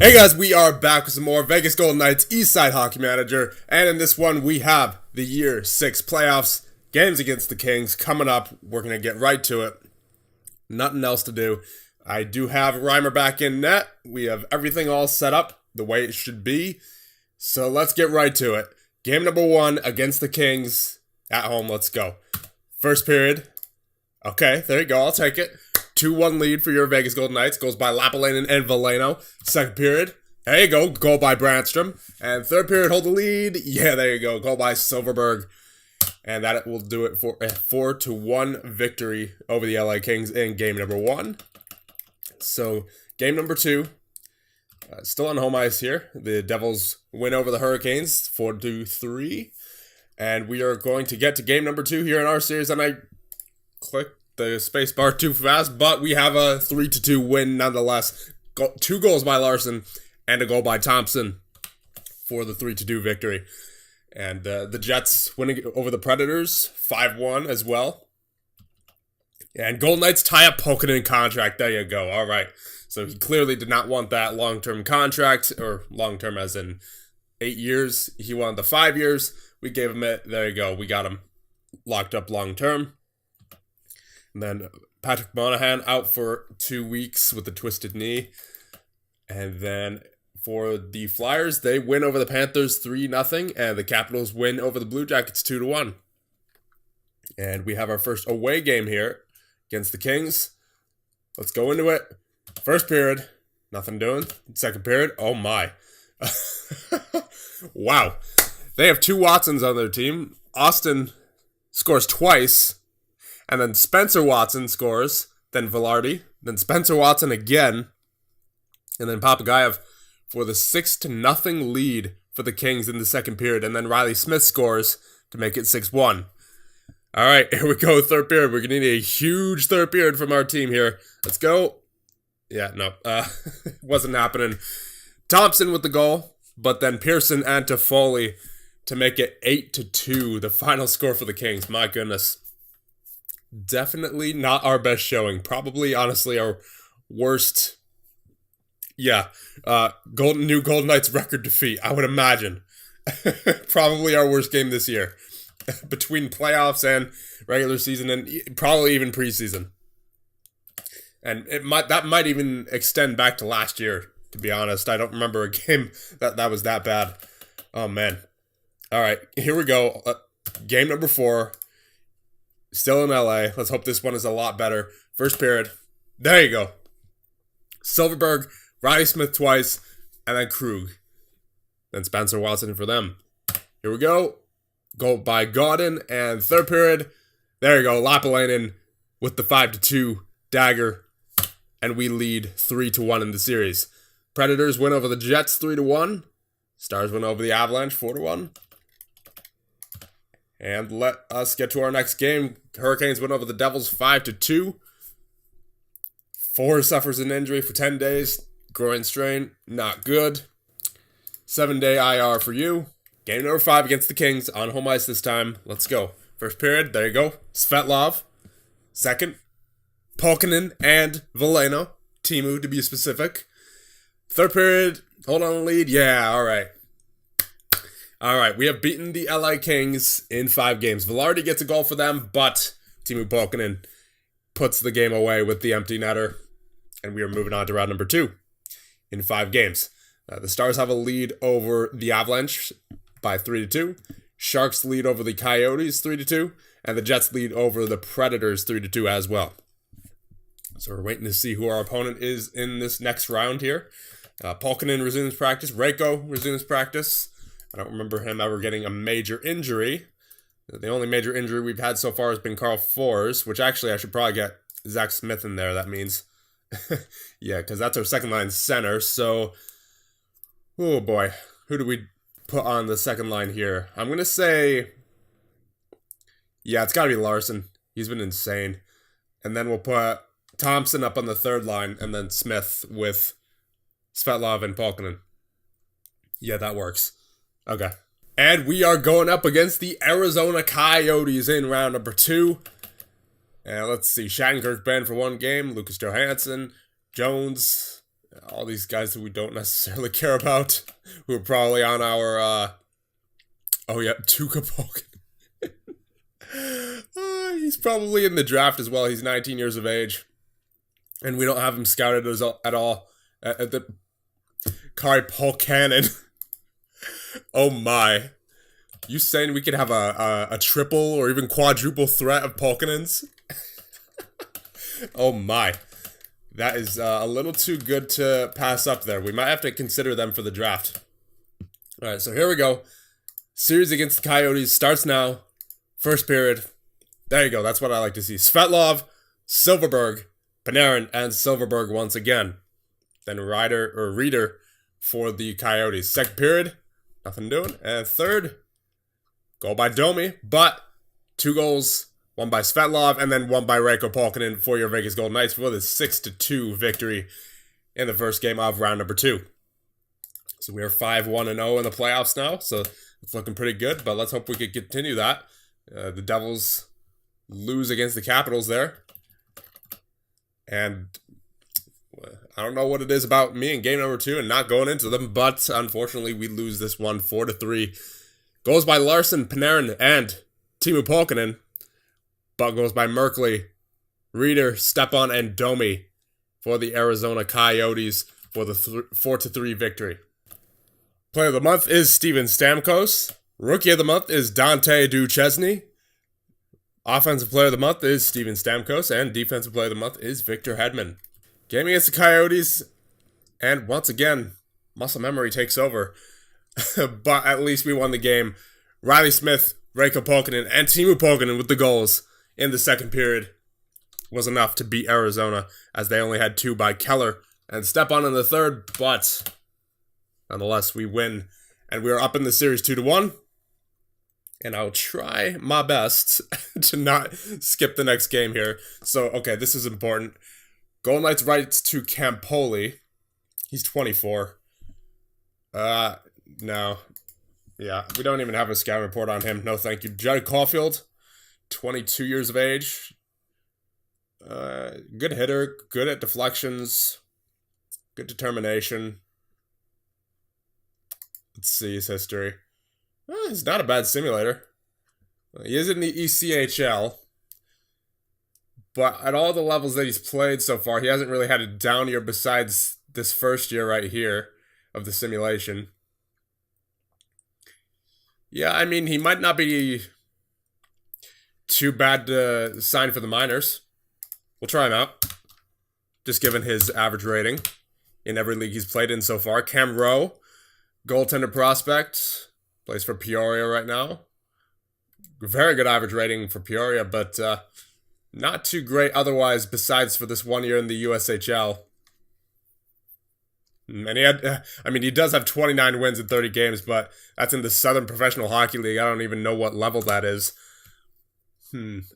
Hey guys, we are back with some more Vegas Golden Knights Eastside Hockey Manager, and in this one we have the Year 6 playoffs, games against the Kings coming up. We're going to get right to it. Nothing else to do. I do have Reimer back in net. We have everything all set up the way it should be, so let's get right to it. Game number 1 against the Kings at home. Let's go. First period. Okay, there you go. I'll take it. 2-1 lead for your Vegas Golden Knights. Goes by Lapalainen and Veleno. Second period. There you go. Goal by Brandstrom. And third period, hold the lead. Yeah, there you go. Goal by Silverberg. And that will do it for a 4-1 victory over the LA Kings in game number 1. So, game number 2. Still on home ice here. The Devils win over the Hurricanes 4-3. And we are going to get to game number 2 here in our series. And I clicked the space bar too fast, but we have a 3-2 win nonetheless. 2 goals by Larson and a goal by Thompson for the 3-2 victory. And the Jets winning over the Predators 5-1 as well. And Golden Knights tie up Pokinen contract. There you go. All right. So he clearly did not want that long-term contract, or long-term as in 8 years. He wanted the 5 years. We gave him it. There you go. We got him locked up long-term. And then Patrick Monahan out for 2 weeks with a twisted knee. And then for the Flyers, they win over the Panthers 3-0. And the Capitals win over the Blue Jackets 2-1. And we have our first away game here against the Kings. Let's go into it. First period, nothing doing. Second period, oh my. Wow. They have 2 Watsons on their team. Austin scores twice. And then Spencer Watson scores, then Velarde, then Spencer Watson again, and then Papagayev for the 6-0 lead for the Kings in the second period, and then Riley Smith scores to make it 6-1. All right, here we go, third period. We're going to need a huge third period from our team here. Let's go. Yeah, no, wasn't happening. Thompson with the goal, but then Pearson and Toffoli to make it 8-2, the final score for the Kings. My goodness. Definitely not our best showing. Probably, honestly, our worst. Yeah, new Golden Knights record defeat, I would imagine. Probably our worst game this year. Between playoffs and regular season, and probably even preseason. And that might even extend back to last year, to be honest. I don't remember a game that was that bad. Oh, man. All right, here we go. Game number 4. Still in LA. Let's hope this one is a lot better. First period. There you go. Silverberg, Riley Smith twice, and then Krug. Then Spencer Watson for them. Here we go. Goal by Gaudin. And third period. There you go. Lapalainen with the 5-2 dagger. And we lead 3-1 in the series. Predators win over the Jets 3-1. Stars win over the Avalanche 4-1. And let us get to our next game. Hurricanes win over the Devils 5-2. Four suffers an injury for 10 days. Groin strain, not good. 7-day IR for you. Game number 5 against the Kings on home ice this time. Let's go. First period, there you go. Svetlov. Second, Pokinen and Veleno. Timu, to be specific. Third period, hold on the lead. Yeah, all right. All right, we have beaten the LA Kings in 5 games. Velarde gets a goal for them, but Timu Pokinen puts the game away with the empty netter, and we are moving on to round number 2 in 5 games. The Stars have a lead over the Avalanche by 3-2. Sharks lead over the Coyotes 3-2, and the Jets lead over the Predators 3-2 as well. So we're waiting to see who our opponent is in this next round here. Pokinen resumes practice. Reiko resumes practice. I don't remember him ever getting a major injury. The only major injury we've had so far has been Carl Fors, which actually I should probably get Zach Smith in there, that means. Yeah, because that's our second line center. So, oh boy, who do we put on the second line here? I'm going to say, yeah, it's got to be Larson. He's been insane. And then we'll put Thompson up on the third line, and then Smith with Svetlov and Pokinen. Yeah, that works. Okay. And we are going up against the Arizona Coyotes in round number 2. And let's see. Shattenkirk banned for 1 game. Lucas Johansson, Jones, All these guys that we don't necessarily care about, who are probably on our, oh yeah, Tuca Poke. He's probably in the draft as well. He's 19 years of age. And we don't have him scouted at all. At the Kari Polkanen. Oh my. You saying we could have a triple or even quadruple threat of Polkanens? Oh my. That is a little too good to pass up there. We might have to consider them for the draft. Alright, so here we go. Series against the Coyotes starts now. First period. There you go. That's what I like to see. Svetlov, Silverberg, Panarin, and Silverberg once again. Then Reeder for the Coyotes. Second period, nothing doing. And third, goal by Domi, but 2 goals, one by Svetlov, and then one by Reichel Polkanen for your Vegas Golden Knights for the 6-2 victory in the first game of round number 2. So we are 5-1-0 in the playoffs now, so it's looking pretty good, but let's hope we can continue that. The Devils lose against the Capitals there. And I don't know what it is about me in game number 2 and not going into them, but unfortunately we lose this one 4-3. Goals by Larson, Panarin, and Teemu Polkanen. But goals by Merkley, Reeder, Stepan, and Domi for the Arizona Coyotes for the 4-3 victory. Player of the month is Steven Stamkos. Rookie of the month is Dante Duchesne. Offensive player of the month is Steven Stamkos. And defensive player of the month is Victor Hedman. Game against the Coyotes. And once again, muscle memory takes over. But at least we won the game. Riley Smith, Reichel Polkanen, and Teemu Polkanen with the goals in the second period was enough to beat Arizona, as they only had 2 by Keller and Stepan in the third. But nonetheless, we win. And we are up in the series 2-1. And I'll try my best to not skip the next game here. So, okay, this is important. Golden Knights rights to Campoli. He's 24. No. Yeah, we don't even have a scout report on him. No, thank you. Judd Caulfield, 22 years of age. Good hitter, good at deflections, good determination. Let's see his history. He's not a bad simulator. He is in the ECHL. But at all the levels that he's played so far, he hasn't really had a down year besides this first year right here of the simulation. Yeah, I mean, he might not be too bad to sign for the minors. We'll try him out. Just given his average rating in every league he's played in so far. Cam Rowe, goaltender prospect. Plays for Peoria right now. Very good average rating for Peoria, but not too great otherwise besides for this 1 year in the USHL. And he does have 29 wins in 30 games, but that's in the Southern Professional Hockey League. I don't even know what level that is.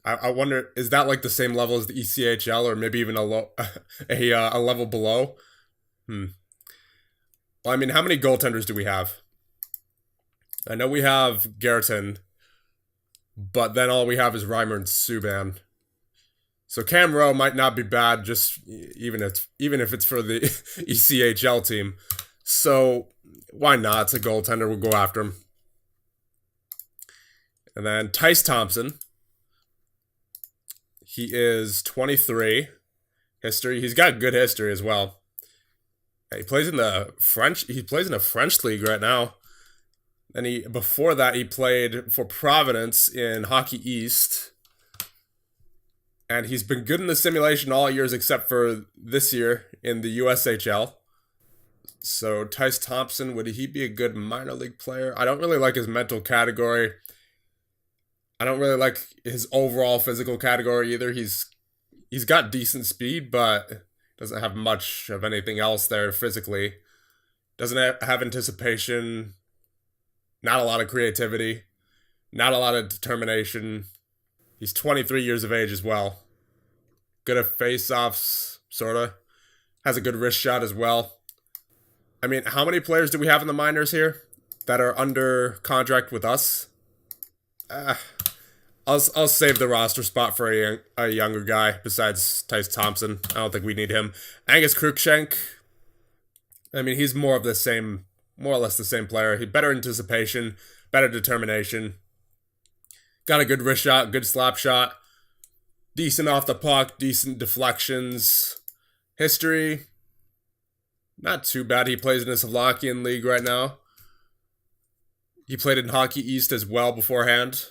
I wonder, is that like the same level as the ECHL, or maybe even a level below? Well, I mean, how many goaltenders do we have? I know we have Gerton, but then all we have is Reimer and Subban. So Cam Rowe might not be bad, just even if it's for the ECHL team. So why not? It's a goaltender. We'll go after him. And then Tyce Thompson. He is 23. History. He's got good history as well. He plays in the French. He plays in a French league right now. And before that, he played for Providence in Hockey East. And he's been good in the simulation all years except for this year in the USHL. So Tyce Thompson, would he be a good minor league player? I don't really like his mental category. I don't really like his overall physical category either. He's got decent speed, but doesn't have much of anything else there physically. Doesn't have anticipation. Not a lot of creativity. Not a lot of determination. He's 23 years of age as well. Good at face-offs, sort of. Has a good wrist shot as well. I mean, how many players do we have in the minors here that are under contract with us? I'll save the roster spot for a younger guy besides Tyce Thompson. I don't think we need him. Angus Cruikshank, I mean, he's more or less the same player. He better anticipation, better determination. Got a good wrist shot, good slap shot. Decent off the puck, decent deflections. History, not too bad. He plays in the Slovakian league right now. He played in Hockey East as well beforehand.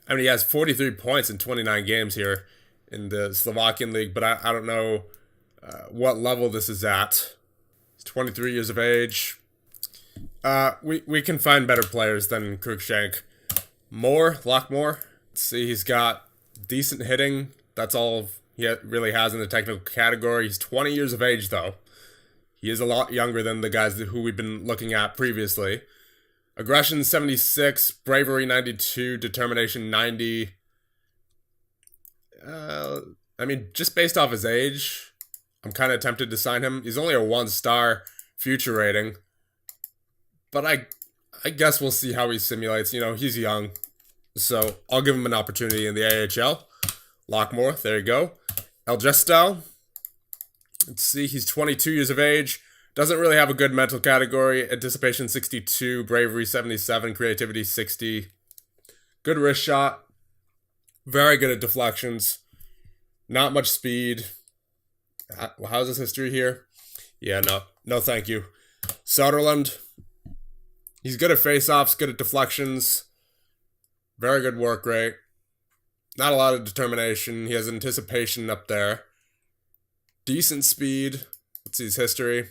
I mean, he has 43 points in 29 games here in the Slovakian league, but I don't know what level this is at. He's 23 years of age. We can find better players than Cruikshank. Lockmore. Let's see, he's got decent hitting. That's all he really has in the technical category. He's 20 years of age, though. He is a lot younger than the guys who we've been looking at previously. Aggression 76, Bravery 92, Determination 90. I mean, just based off his age, I'm kind of tempted to sign him. He's only a 1-star future rating. But I guess we'll see how he simulates. You know, he's young. So I'll give him an opportunity in the AHL. Lockmore, there you go. Elgestal. Let's see, he's 22 years of age. Doesn't really have a good mental category. Anticipation 62, Bravery 77, Creativity 60. Good wrist shot. Very good at deflections. Not much speed. How's his history here? Yeah, no thank you. Soderlund. He's good at face-offs, good at deflections. Very good work rate. Not a lot of determination. He has anticipation up there. Decent speed. Let's see his history.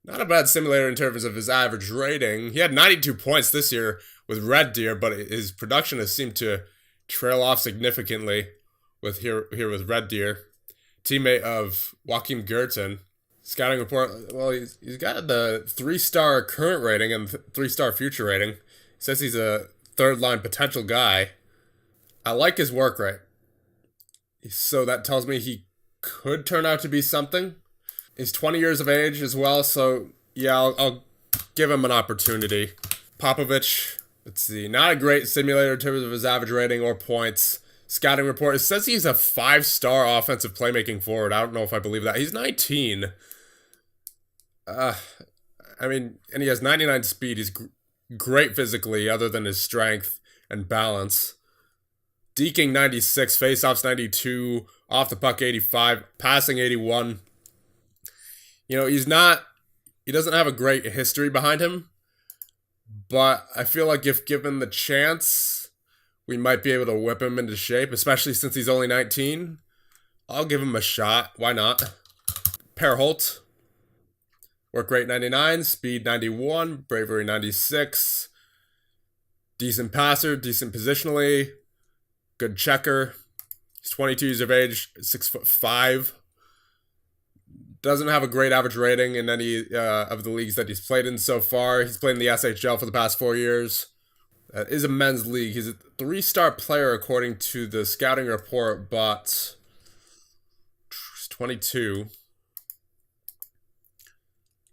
Not a bad simulator in terms of his average rating. He had 92 points this year with Red Deer, but his production has seemed to trail off significantly with here with Red Deer. Teammate of Joachim Gerton. Scouting report, well, he's got the 3-star current rating and 3-star future rating. Says he's a third-line potential guy. I like his work rate. So that tells me he could turn out to be something. He's 20 years of age as well, so yeah, I'll give him an opportunity. Popovich, let's see, not a great simulator in terms of his average rating or points. Scouting report, it says he's a 5-star offensive playmaking forward. I don't know if I believe that. He's 19. I mean, and he has 99 speed. He's great physically, other than his strength and balance. Deking 96, faceoffs 92, off the puck 85, passing 81. You know, he doesn't have a great history behind him, but I feel like if given the chance, we might be able to whip him into shape, especially since he's only 19. I'll give him a shot. Why not? Per Holt. Work rate 99, speed 91, bravery 96. Decent passer, decent positionally, good checker. He's 22 years of age, 6'5". Doesn't have a great average rating in any of the leagues that he's played in so far. He's played in the SHL for the past 4 years. It is a men's league. He's a 3-star player according to the scouting report, but he's 22.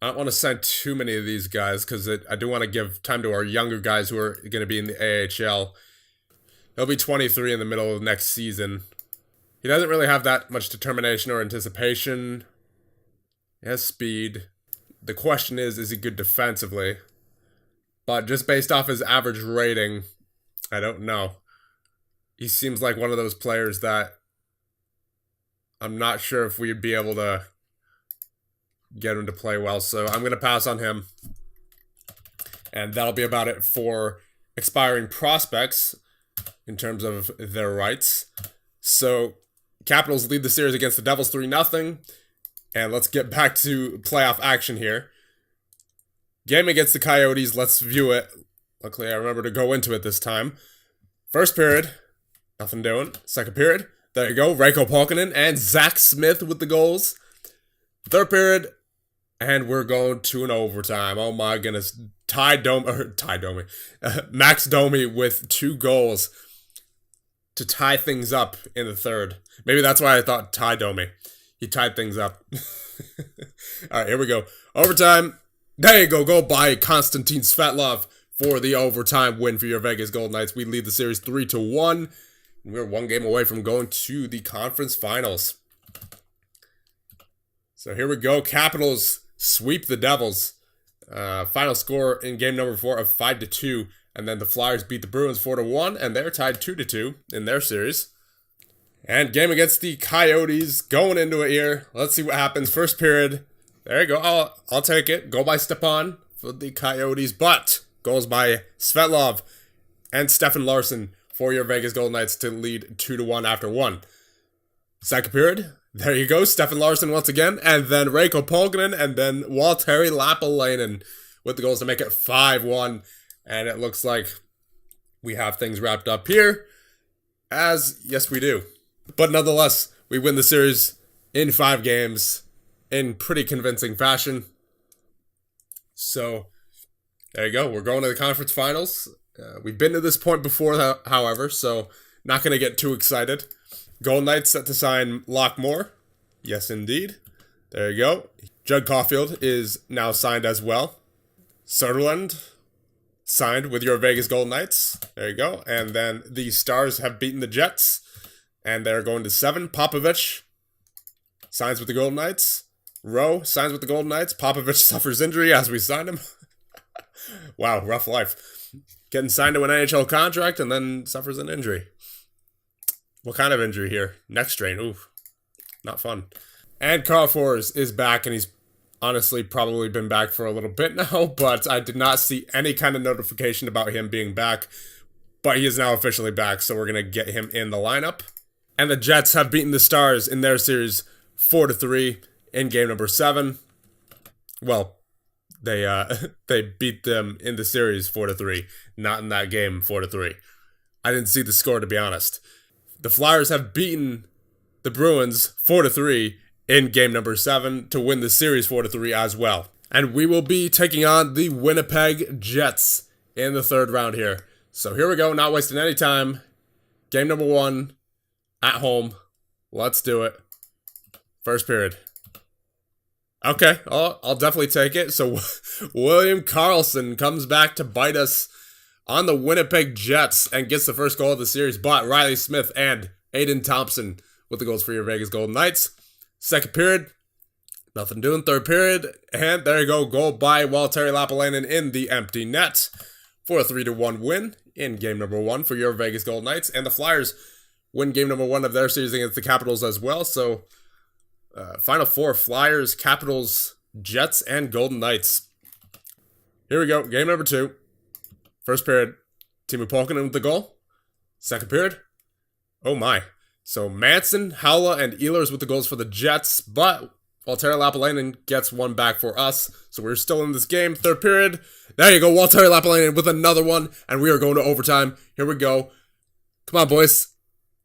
I don't want to sign too many of these guys because I do want to give time to our younger guys who are going to be in the AHL. He'll be 23 in the middle of next season. He doesn't really have that much determination or anticipation. He has speed. The question is he good defensively? But just based off his average rating, I don't know. He seems like one of those players that I'm not sure if we'd be able to get him to play well, so I'm going to pass on him. And that'll be about it for expiring prospects in terms of their rights. So, Capitals lead the series against the Devils 3-0. And let's get back to playoff action here. Game against the Coyotes, let's view it. Luckily, I remember to go into it this time. First period, nothing doing. Second period, there you go. Reiko Polkinen and Zach Smith with the goals. Third period, and we're going to an overtime. Oh my goodness. Max Domi with 2 goals to tie things up in the third. Maybe that's why I thought Ty Domi. He tied things up. All right, here we go. Overtime. There you go. Go by Konstantin Svetlov for the overtime win for your Vegas Golden Knights. We lead the series 3-1. And we're 1 game away from going to the conference finals. So here we go. Capitals sweep the Devils. Final score in game number 4 of 5-2. And then the Flyers beat the Bruins 4-1, and they're tied 2-2 in their series. And game against the Coyotes, going into it here. Let's see what happens. First period. There you go. I'll take it. Goal by Stepan for the Coyotes, but goals by Svetlov and Stefan Larsson for your Vegas Golden Knights to lead 2-1 after 1. Second period. There you go. Stefan Larsson once again, and then Reicho Polkinen, and then Waltteri Lapalainen with the goals to make it 5-1. And it looks like we have things wrapped up here, as yes we do. But nonetheless, we win the series in 5 games in pretty convincing fashion. So, there you go. We're going to the conference finals. We've been to this point before, however, so not going to get too excited. Golden Knights set to sign Lockmore. Yes, indeed. There you go. Judd Caulfield is now signed as well. Soderlund signed with your Vegas Golden Knights. There you go. And then the Stars have beaten the Jets, and they're going to 7. Popovich signs with the Golden Knights. Rowe signs with the Golden Knights. Popovich suffers injury as we signed him. Wow, rough life. Getting signed to an NHL contract and then suffers an injury. What kind of injury here? Neck strain. Oof. Not fun. And Carl Forss is back, and he's honestly probably been back for a little bit now, but I did not see any kind of notification about him being back. But he is now officially back, so we're going to get him in the lineup. And the Jets have beaten the Stars in their series 4-3 in game number 7. Well, they beat them in the series 4-3, not in that game 4-3. I didn't see the score, to be honest. The Flyers have beaten the Bruins 4-3 in game number 7 to win the series 4-3 as well. And we will be taking on the Winnipeg Jets in the 3rd round here. So here we go, not wasting any time. Game number 1 at home. Let's do it. First period. Okay, I'll definitely take it. So William Karlsson comes back to bite us on the Winnipeg Jets and gets the first goal of the series. But Riley Smith and Aiden Thompson with the goals for your Vegas Golden Knights. Second period, nothing doing. Third period, and there you go. Goal by Waltteri Lapalainen in the empty net for a 3-1 win in game number 1 for your Vegas Golden Knights. And the Flyers win game number 1 of their series against the Capitals as well. So, Final 4, Flyers, Capitals, Jets, and Golden Knights. Here we go. Game number 2. First period, Timo Pulkkinen with the goal. Second period, oh my. So Manson, Haula, and Ehlers with the goals for the Jets, but Waltteri Lapalainen gets one back for us. So we're still in this game. Third period, there you go. Waltteri Lapalainen with another one, and we are going to overtime. Here we go. Come on, boys.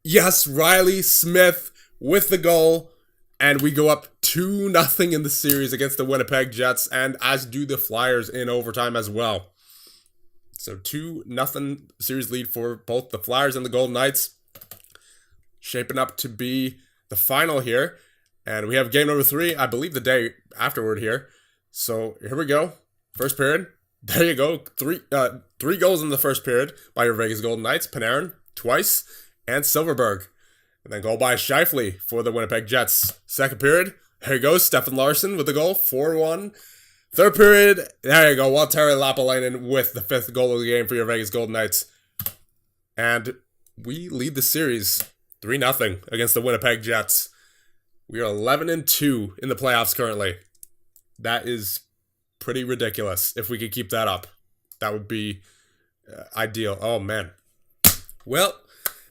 Yes, Riley Smith with the goal, and we go up 2-0 in the series against the Winnipeg Jets, and as do the Flyers in overtime as well. So 2-0 series lead for both the Flyers and the Golden Knights. Shaping up to be the final here. And we have game number 3, I believe the day afterward here. So here we go. First period. There you go. Three goals in the first period by your Vegas Golden Knights. Panarin twice and Silverberg. And then goal by Scheifele for the Winnipeg Jets. Second period. There you go. Stefan Larsson with the goal. 4-1. Third period. There you go. Waltteri Lapalainen with the 5th goal of the game for your Vegas Golden Knights. And we lead the series 3-0 against the Winnipeg Jets. We are 11-2 in the playoffs currently. That is pretty ridiculous. If we could keep that up, that would be ideal. Oh, man. Well,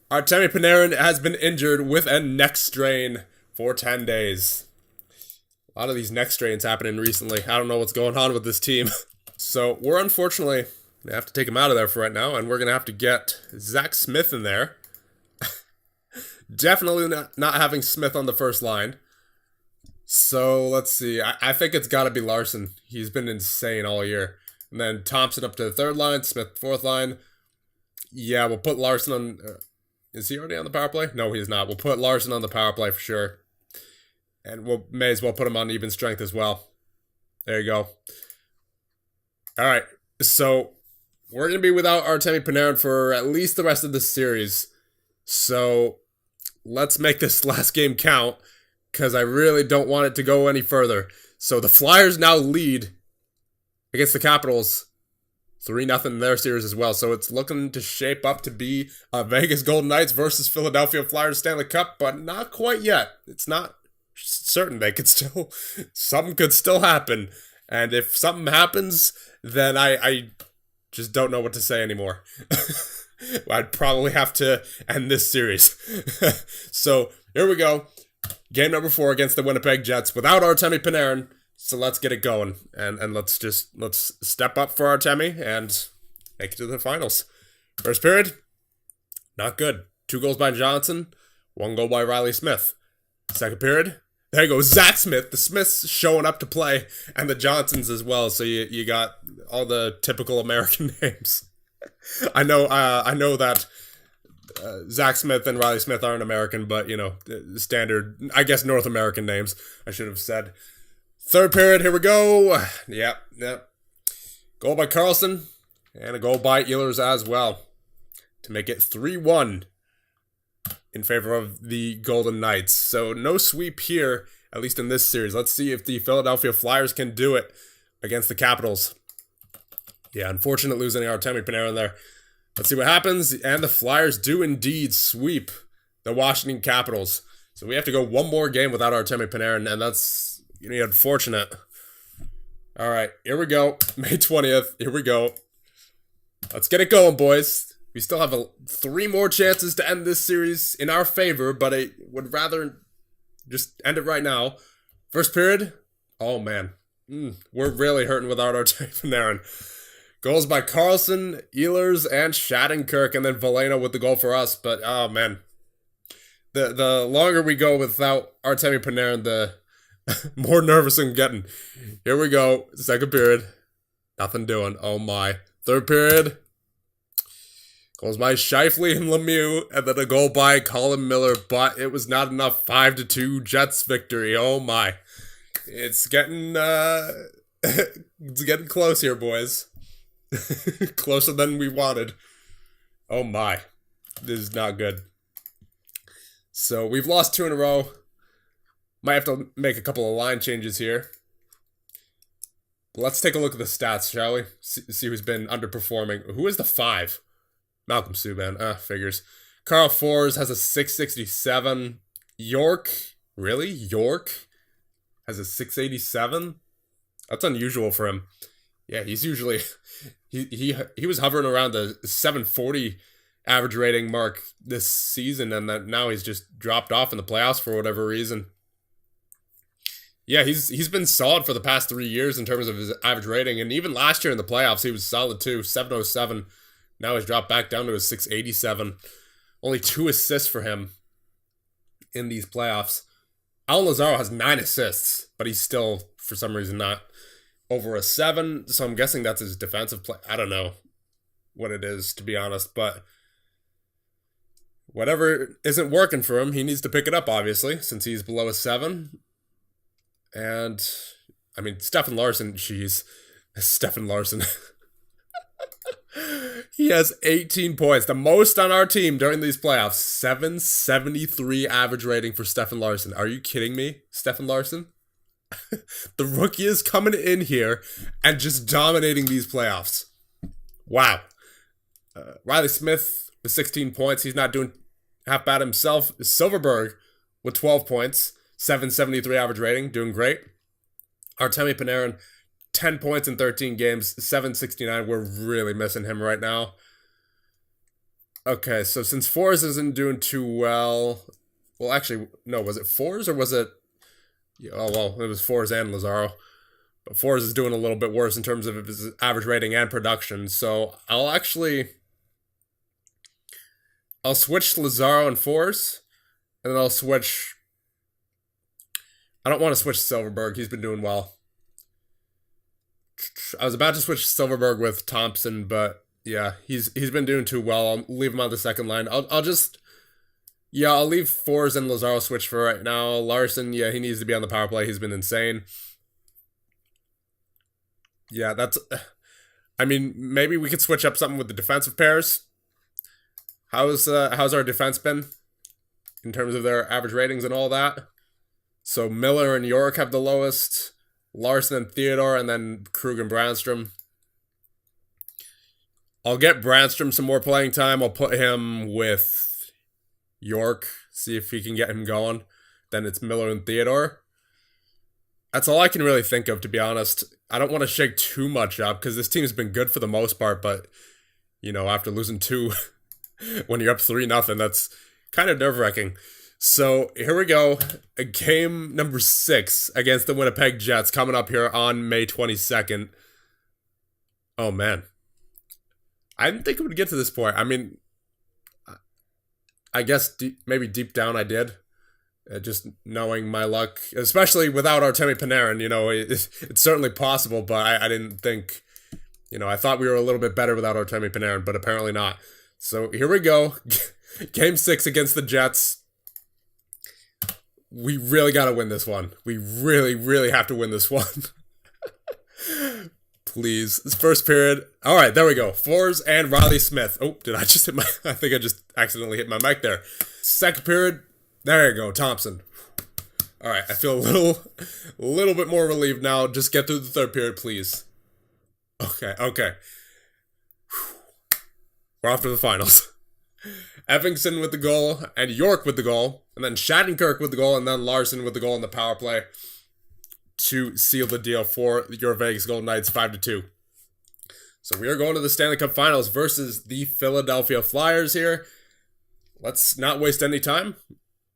Artemi Panarin has been injured with a neck strain for 10 days. A lot of these neck strains happening recently. I don't know what's going on with this team. So we're unfortunately going to have to take him out of there for right now, and we're going to have to get Zach Smith in there. Definitely not having Smith on the first line. So let's see. I think it's got to be Larson. He's been insane all year. And then Thompson up to the 3rd line. Smith 4th line. Yeah, we'll put Larson on. Is he already on the power play? No, he's not. We'll put Larson on the power play for sure. And we may as well put him on even strength as well. There you go. All right. So we're going to be without Artemi Panarin for at least the rest of this series. So let's make this last game count, because I really don't want it to go any further. So the Flyers now lead against the Capitals 3-0 in their series as well. So it's looking to shape up to be Vegas Golden Knights versus Philadelphia Flyers Stanley Cup, but not quite yet. It's not certain. Something could still happen. And if something happens, then I just don't know what to say anymore. I'd probably have to end this series. So here we go. Game number 4 against the Winnipeg Jets without Artemi Panarin. So let's get it going. And let's step up for Artemi and make it to the finals. First period, not good. 2 goals by Johnson, 1 goal by Riley Smith. Second period, there you go, Zach Smith. The Smiths showing up to play, and the Johnsons as well. So you got all the typical American names. I know that Zach Smith and Riley Smith aren't American, but standard, I guess, North American names, I should have said. Third period, here we go. Yep. Goal by Carlson, and a goal by Ehlers as well, to make it 3-1 in favor of the Golden Knights. So no sweep here, at least in this series. Let's see if the Philadelphia Flyers can do it against the Capitals. Yeah, unfortunate losing Artemi Panarin there. Let's see what happens. And the Flyers do indeed sweep the Washington Capitals. So we have to go one more game without Artemi Panarin, and that's unfortunate. All right, here we go. May 20th. Here we go. Let's get it going, boys. We still have 3 more chances to end this series in our favor, but I would rather just end it right now. First period. Oh, man. We're really hurting without Artemi Panarin. Goals by Carlson, Ehlers, and Shattenkirk, and then Veleno with the goal for us. But, oh, man. The longer we go without Artemi Panarin, the more nervous I'm getting. Here we go. Second period. Nothing doing. Oh, my. Third period. Goals by Scheifele and Lemieux, and then a goal by Colin Miller, but it was not enough. 5-2 Jets victory. Oh, my. It's getting close here, boys. Closer than we wanted. Oh my. This is not good. So we've lost 2 in a row. Might have to make a couple of line changes here. But let's take a look at the stats, shall we? See who's been underperforming. Who is the 5? Malcolm Subban. Figures. Carl Fours has a 667. York? Really? York has a 687? That's unusual for him. Yeah, he's usually... He was hovering around the 740 average rating mark this season, and that now he's just dropped off in the playoffs for whatever reason. Yeah, he's been solid for the past 3 years in terms of his average rating, and even last year in the playoffs he was solid too, 707. Now he's dropped back down to a 687. Only 2 assists for him in these playoffs. Alan Lazaro has 9 assists, but he's still, for some reason, not over a 7, so I'm guessing that's his defensive play. I don't know what it is, to be honest, but whatever isn't working for him, he needs to pick it up, obviously, since he's below a 7. And, I mean, Stefan Larsson, Stefan Larsson. He has 18 points, the most on our team during these playoffs. 773 average rating for Stefan Larsson. Are you kidding me, Stefan Larsson? The rookie is coming in here and just dominating these playoffs. Wow. Riley Smith with 16 points. He's not doing half bad himself. Silverberg with 12 points. 773 average rating. Doing great. Artemi Panarin, 10 points in 13 games. 769. We're really missing him right now. Okay, so since Fours isn't doing too well... Well, actually, no. Was it Fours or was it... Oh, well, it was Fours and Lazaro. But Fours is doing a little bit worse in terms of his average rating and production. So I'll switch Lazaro and Fours. And then I'll switch... I don't want to switch Silverberg. He's been doing well. I was about to switch Silverberg with Thompson, but yeah, he's been doing too well. I'll leave him on the second line. I'll leave Fours and Lazaro switch for right now. Larson, yeah, he needs to be on the power play. He's been insane. Yeah, I mean, maybe we could switch up something with the defensive pairs. How's our defense been in terms of their average ratings and all that? So Miller and York have the lowest. Larson and Theodore, and then Krug and Brandstrom. I'll get Brandstrom some more playing time. I'll put him with York, see if he can get him going. Then it's Miller and Theodore. That's all I can really think of, to be honest. I don't want to shake too much up because this team's been good for the most part, but, you know, after losing 2, when you're up 3-0, that's kind of nerve-wracking. So here we go. Game number 6 against the Winnipeg Jets coming up here on May 22nd. Oh, man. I didn't think it would get to this point. I mean, I guess maybe deep down I did. Just knowing my luck, especially without Artemi Panarin, you know, it's certainly possible, but I didn't think, you know, I thought we were a little bit better without Artemi Panarin, but apparently not. So here we go. Game 6 against the Jets. We really got to win this one. We really, really have to win this one. Please. This first period. All right, there we go. Fours and Riley Smith. Oh, did I just hit my... I think I just accidentally hit my mic there. Second period. There you go, Thompson. All right, I feel a little bit more relieved now. Just get through the third period, please. Okay. We're off to the finals. Evanston with the goal, and York with the goal, and then Shattenkirk with the goal, and then Larson with the goal in the power play to seal the deal for your Vegas Golden Knights 5-2. So we are going to the Stanley Cup Finals versus the Philadelphia Flyers here. Let's not waste any time.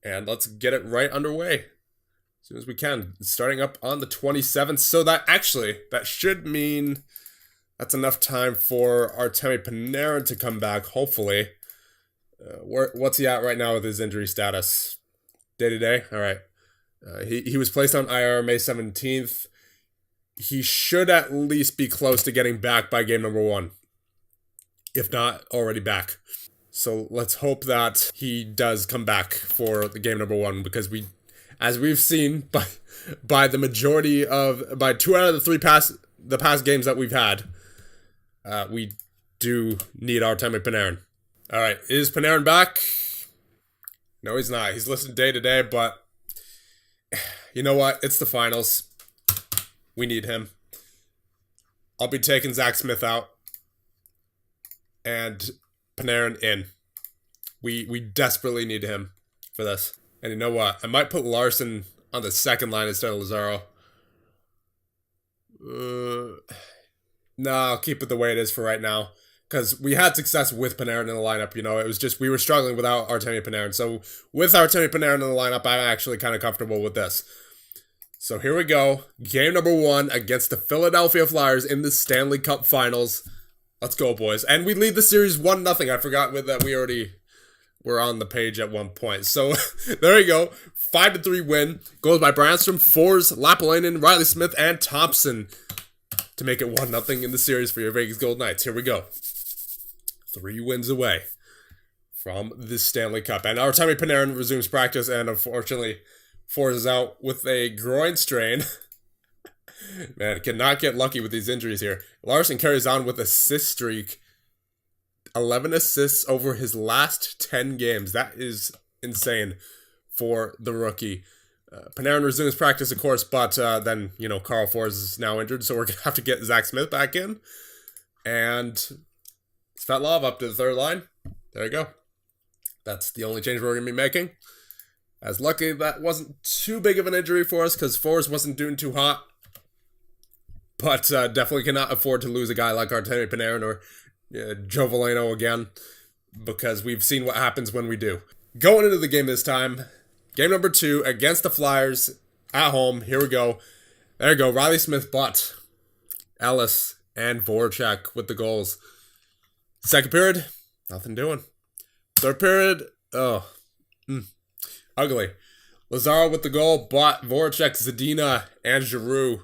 And let's get it right underway as soon as we can. Starting up on the 27th. So that should mean that's enough time for Artemi Panarin to come back, hopefully. What's he at right now with his injury status? Day-to-day? All right. He was placed on IR May 17th. He should at least be close to getting back by game number 1. If not, already back. So let's hope that he does come back for the game number 1, because as we've seen by the majority by 2 out of the 3 past games that we've had, we do need Artemi Panarin. All right, is Panarin back? No, he's not. He's listed day to day, but you know what? It's the finals. We need him. I'll be taking Zach Smith out and Panarin in. We desperately need him for this. And you know what? I might put Larson on the second line instead of Lazaro. No, I'll keep it the way it is for right now. Because we had success with Panarin in the lineup, you know. It was just we were struggling without Artemi Panarin. So with Artemi Panarin in the lineup, I'm actually kind of comfortable with this. So here we go. Game number 1 against the Philadelphia Flyers in the Stanley Cup Finals. Let's go, boys. And we lead the series 1-0. I forgot that we already were on the page at one point. So there you go. 5-3 win. Goals by Brandstrom, Fours, Lapalainen, Riley Smith, and Thompson to make it 1-0 in the series for your Vegas Golden Knights. Here we go. 3 wins away from the Stanley Cup. And Artemi Panarin resumes practice, and unfortunately, Fours is out with a groin strain. Man, cannot get lucky with these injuries here. Larson carries on with assist streak. 11 assists over his last 10 games. That is insane for the rookie. Panarin resumes practice, of course, but then, you know, Carl Fours is now injured, so we're going to have to get Zach Smith back in. And Svetlov up to the third line. There you go. That's the only change we're going to be making. As lucky that wasn't too big of an injury for us because Fours wasn't doing too hot. But definitely cannot afford to lose a guy like Artemi Panarin or Joe Veleno again, because we've seen what happens when we do. Going into the game this time, game number 2 against the Flyers at home. Here we go. There you go. Riley Smith, Butt, Ellis, and Voracek with the goals. Second period, nothing doing. Third period, ugly. Lazaro with the goal, Butt, Voracek, Zadina, and Giroux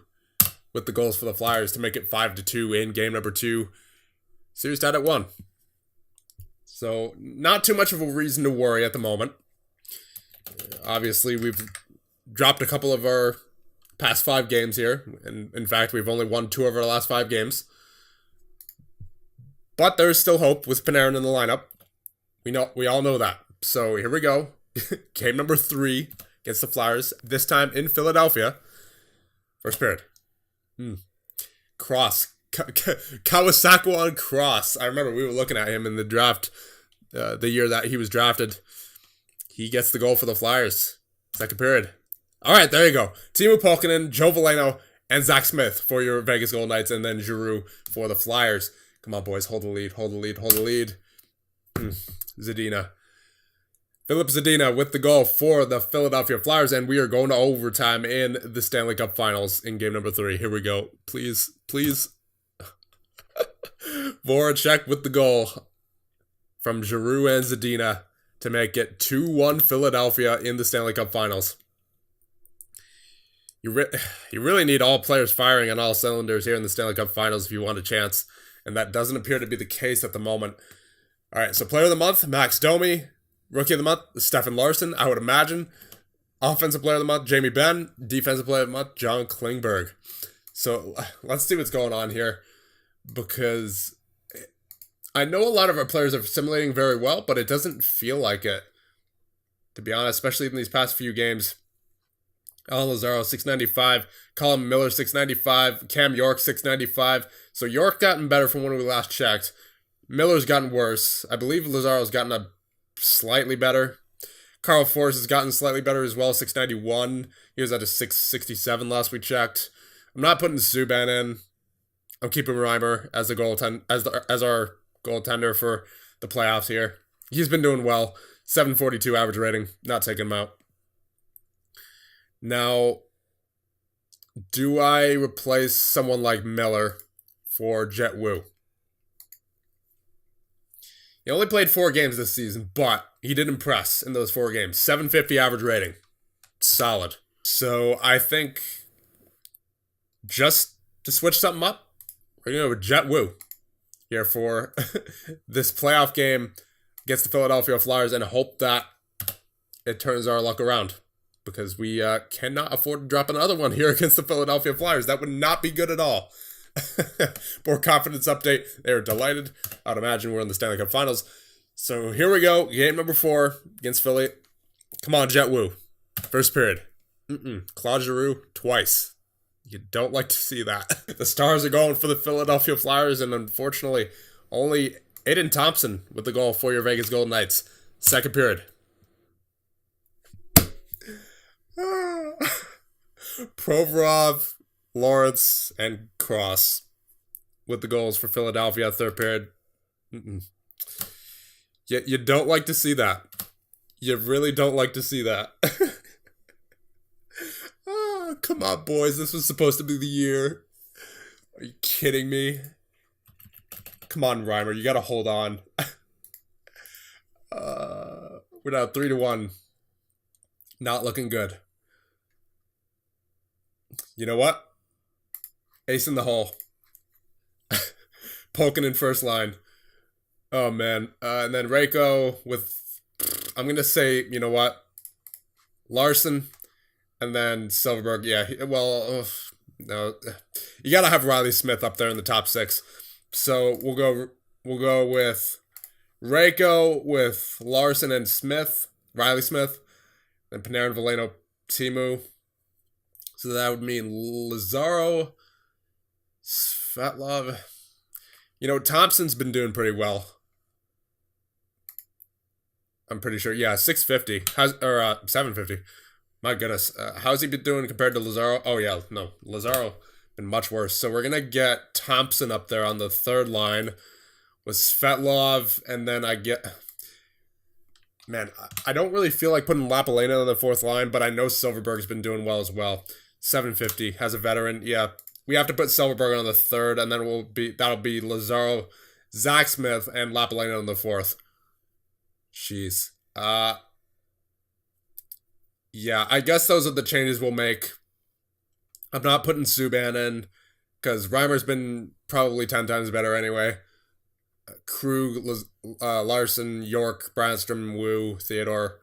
with the goals for the Flyers to make it 5-2 in game number 2. Series tied at 1. So, not too much of a reason to worry at the moment. Obviously, we've dropped a couple of our past 5 games here. And in fact, we've only won 2 of our last 5 games. But there's still hope with Panarin in the lineup. We all know that. So, here we go. Game number 3 against the Flyers. This time in Philadelphia. First period. Cross. Kawasaki on Cross. I remember we were looking at him in the draft the year that he was drafted. He gets the goal for the Flyers. Second period. All right, there you go. Teemu Pulkkinen, Joe Veleno, and Zach Smith for your Vegas Golden Knights, and then Giroux for the Flyers. Come on, boys. Hold the lead. Hold the lead. Hold the lead. Zadina. Philip Zadina with the goal for the Philadelphia Flyers, and we are going to overtime in the Stanley Cup Finals in game number 3. Here we go. Please, please. Voracek with the goal from Giroux and Zadina to make it 2-1 Philadelphia in the Stanley Cup Finals. You really need all players firing on all cylinders here in the Stanley Cup Finals if you want a chance, and that doesn't appear to be the case at the moment. All right, so Player of the Month, Max Domi. Rookie of the Month, Stefan Larsson, I would imagine. Offensive Player of the Month, Jamie Benn. Defensive Player of the Month, John Klingberg. So let's see what's going on here, because I know a lot of our players are simulating very well, but it doesn't feel like it, to be honest, especially in these past few games. Alan Lazaro, 695. Colin Miller, 695. Cam York, 695. So York gotten better from when we last checked. Miller's gotten worse. I believe Lazaro's gotten a slightly better. Carl Force has gotten slightly better as well, 691. He was at a 667 last we checked. I'm not putting Subban in. I'm keeping Reimer as the as our goaltender for the playoffs here. He's been doing well. 742 average rating. Not taking him out. Now, do I replace someone like Miller for Jet Wu? He only played 4 games this season, but he did impress in those 4 games. 750 average rating. Solid. So I think just to switch something up, we're going to go with Jet Wu here for this playoff game against the Philadelphia Flyers, and hope that it turns our luck around, because we cannot afford to drop another one here against the Philadelphia Flyers. That would not be good at all. More confidence update. They were delighted. I'd imagine we're in the Stanley Cup Finals. So here we go. Game number 4 against Philly. Come on, Jet Wu. First period. Claude Giroux twice. You don't like to see that. The Stars are going for the Philadelphia Flyers, and unfortunately, only Aiden Thompson with the goal for your Vegas Golden Knights. Second period. Provorov, Lawrence, and Cross with the goals for Philadelphia. Third period. You don't like to see that. You really don't like to see that. Oh, come on, boys. This was supposed to be the year. Are you kidding me? Come on, Reimer. You got to hold on. We're now 3-1. Not looking good. You know what? Ace in the hole. Poking in first line. Oh, man. And then Reiko with, I'm going to say, you know what? Larson. And then Silverberg. Yeah, no. You got to have Riley Smith up there in the top 6. So we'll go with Reiko with Larson and Smith. Riley Smith. And Panarin, Veleno, Teemu. So that would mean Lazaro, Svetlov. You know, Thompson's been doing pretty well. I'm pretty sure. Yeah, 650. 750. My goodness. How's he been doing compared to Lazaro? Oh, yeah. No, Lazaro been much worse. So we're going to get Thompson up there on the third line with Svetlov. And then I get... Man, I don't really feel like putting Lapalena on the fourth line, but I know Silverberg's been doing well as well. 750 as a veteran. Yeah, we have to put Silverberg on the third, and then that'll be Lazaro, Zach Smith, and Lapalena on the fourth. Jeez. Yeah, I guess those are the changes we'll make. I'm not putting Subban in, because Reimer's been probably 10 times better anyway. Krug, Larson, York, Brandstrom, Wu, Theodore.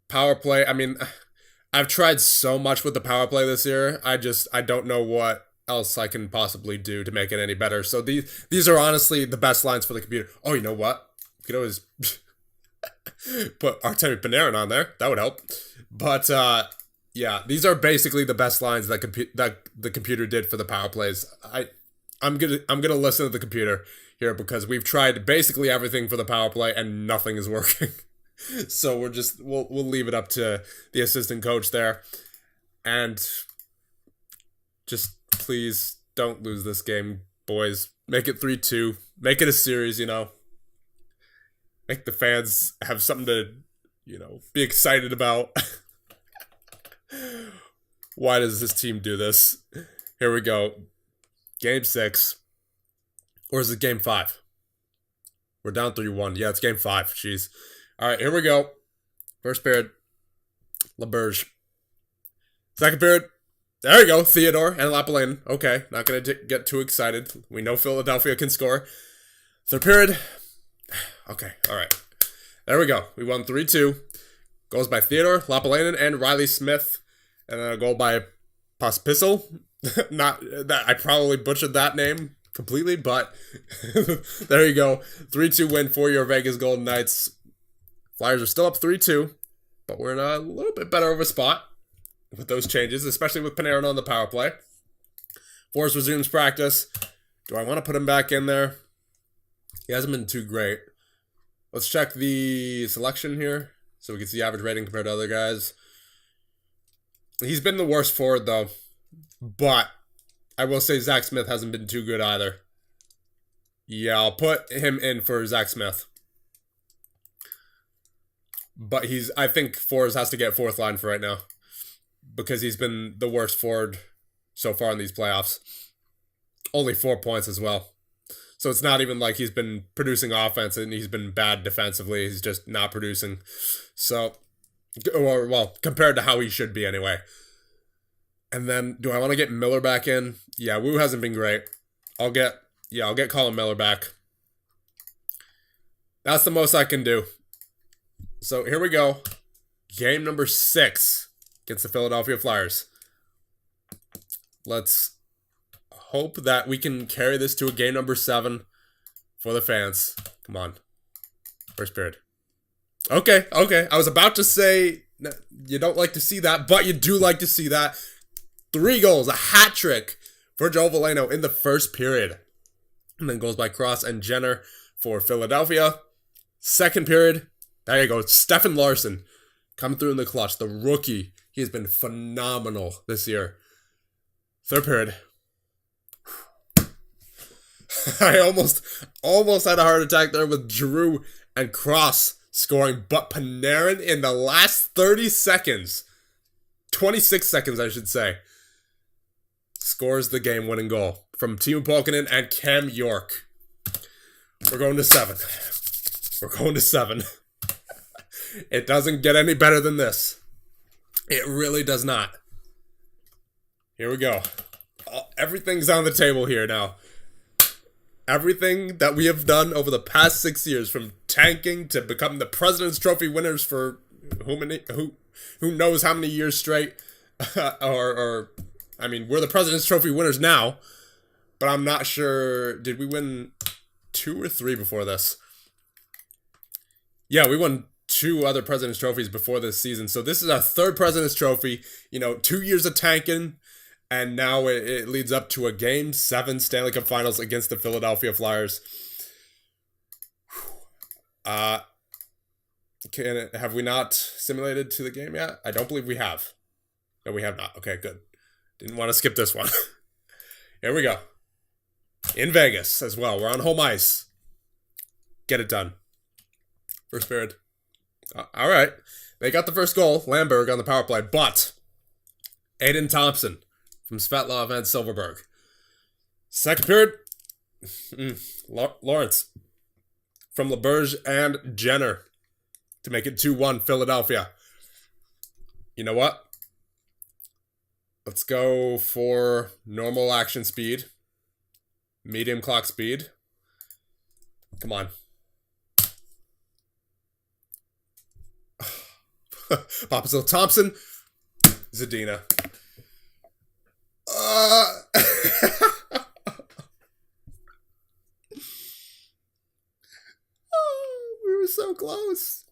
Power play. I mean, I've tried so much with the power play this year. I don't know what else I can possibly do to make it any better. So these are honestly the best lines for the computer. Oh, you know what? You could always put Artemi Panarin on there. That would help. But Yeah, these are basically the best lines that the computer did for the power plays. I'm gonna listen to the computer here because we've tried basically everything for the power play and nothing is working. So we'll leave it up to the assistant coach there, and just please don't lose this game, boys. Make it 3-2. Make it a series. Make the fans have something to be excited about. Why does this team do this? Here we go. Game 6. Or is it game 5? We're down 3-1. Yeah, it's game 5. Jeez. All right, here we go. First period. LaBerge. Second period. There you go. Theodore and Lapalainen. Okay, not going to get too excited. We know Philadelphia can score. Third period. Okay, all right. There we go. We won 3-2. Goals by Theodore, Lapalainen, and Riley Smith. And then a goal by Pospisil. Not that I probably butchered that name completely, but there you go. 3-2 win for your Vegas Golden Knights. Flyers are still up 3-2, but we're in a little bit better of a spot with those changes, especially with Panarin on the power play. Forrest resumes practice. Do I want to put him back in there? He hasn't been too great. Let's check the selection here so we can see average rating compared to other guys. He's been the worst forward, though. But I will say Zach Smith hasn't been too good either. Yeah, I'll put him in for Zach Smith. But I think Forrest has to get fourth line for right now. Because he's been the worst forward so far in these playoffs. Only 4 points as well. So it's not even like he's been producing offense and he's been bad defensively. He's just not producing. So, well, compared to how he should be anyway. And then, do I want to get Miller back in? Yeah, Wu hasn't been great. I'll get Colin Miller back. That's the most I can do. So here we go. Game number 6 against the Philadelphia Flyers. Let's hope that we can carry this to a game number 7 for the fans. Come on. First period. Okay. I was about to say you don't like to see that, but you do like to see that. 3 goals, a hat trick for Joe Veleno in the first period. And then goes by Cross and Jenner for Philadelphia. Second period, there you go. Stefan Larsson coming through in the clutch. The rookie. He has been phenomenal this year. Third period. I almost had a heart attack there with Giroux and Cross scoring, but Panarin in the last 30 seconds, 26 seconds I should say, scores the game-winning goal from Timo Pulkkinen and Cam York. We're going to 7. We're going to 7. It doesn't get any better than this. It really does not. Here we go. Everything's on the table here now. Everything that we have done over the past 6 years, from tanking to becoming the President's Trophy winners for who knows how many years straight, I mean, we're the President's Trophy winners now, but I'm not sure, did we win 2 or 3 before this? Yeah, we won 2 other President's Trophies before this season, so this is our 3rd President's Trophy, 2 years of tanking, and now it leads up to a Game 7 Stanley Cup Finals against the Philadelphia Flyers. Have we not simulated to the game yet? I don't believe we have. No, we have not. Okay, good. Didn't want to skip this one. Here we go. In Vegas as well. We're on home ice. Get it done. First period. All right. They got the first goal. Lamberg on the power play. But Aiden Thompson from Svetlov and Silverberg. Second period. Lawrence from LaBerge and Jenner to make it 2-1 Philadelphia. You know what? Let's go for normal action speed. Medium clock speed. Come on. Popisil Thompson. Zadina. Oh, we were so close.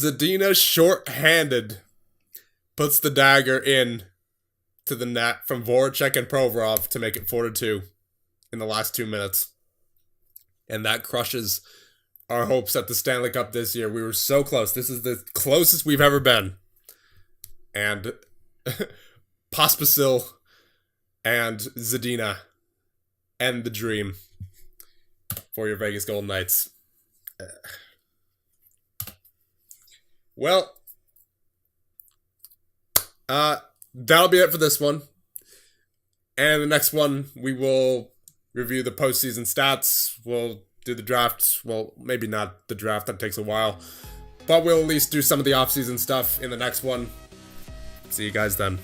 Zadina, short-handed, puts the dagger in to the net from Voracek and Provorov to make it 4-2 in the last 2 minutes. And that crushes our hopes at the Stanley Cup this year. We were so close. This is the closest we've ever been. And Pospisil and Zadina end the dream for your Vegas Golden Knights. Well, that'll be it for this one. And the next one, we will review the postseason stats. We'll do the draft. Well, maybe not the draft. That takes a while. But we'll at least do some of the offseason stuff in the next one. See you guys then.